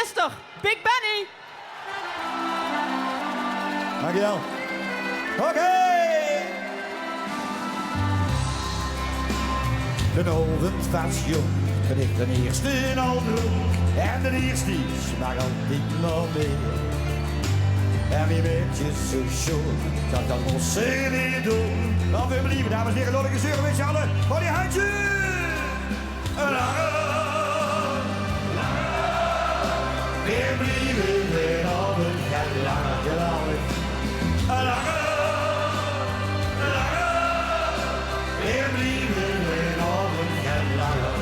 burgemeester, Big Benny. Dankjewel. Oké. De ovend was jong, toen ik de eerste al droeg. En de eerste mag al niet nog meer. En wie weet je zo schoon, dat dan ons niet doen. Dan weer believe, dames en heren, lollige zeuren met z'n allen. Voor die handje. Weer blieven we al een langer. Weer blieven we al een langer.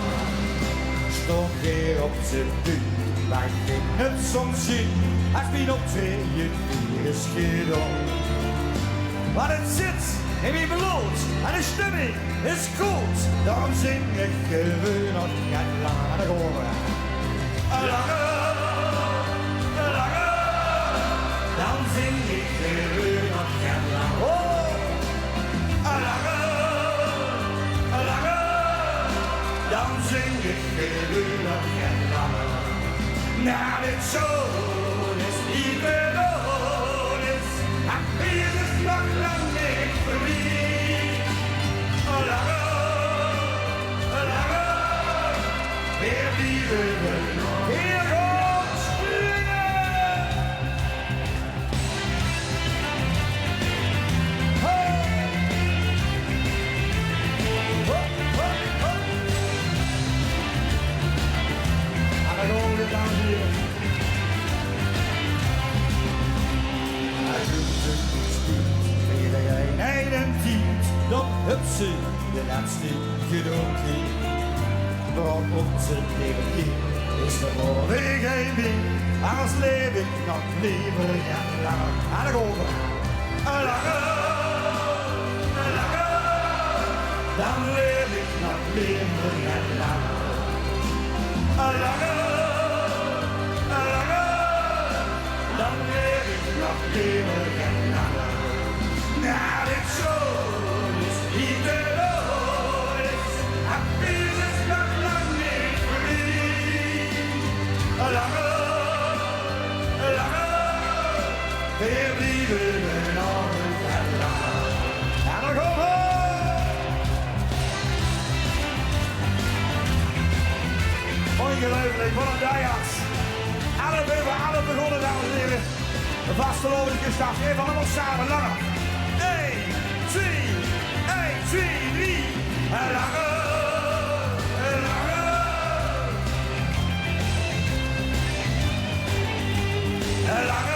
Stond weer op zijn buurt, maar ik ging het soms zien. Als wie op tweeën vier is gedaan. Maar het zit in wie bloed en de stemming is goed. Daarom zing ik gewoon nog een langer horen. Dan zing ik gewoon nog een langer. Dan zing ik gewoon nog een langer. Naar dit zoon is niet bedoeld is. En wie is nog lang niet verliefd. Weer liefde we nog. Hier komt springen. En dan gaan we dames en heren. Hij doet het niet, iedereen en tiet. Dat het ze de laatste gedoe. Waarom onze leven is er voor geen meer. Anders leef ik nog liever en langer. En dan over. Dan leef ik nog liever en langer. Dan leef ik nog liever en langer. Nou, dit zo is niet de dood is. En wie is nog lang niet verliefd. Weer blieven we nog een langer. En dan gaan we. Ongelooflijk, wat een dag. Alle begonnen, dames en heren. De vastelovende staf, even allemaal samen, langer. 1, 2, 1, 2, 3. Langer. Langer.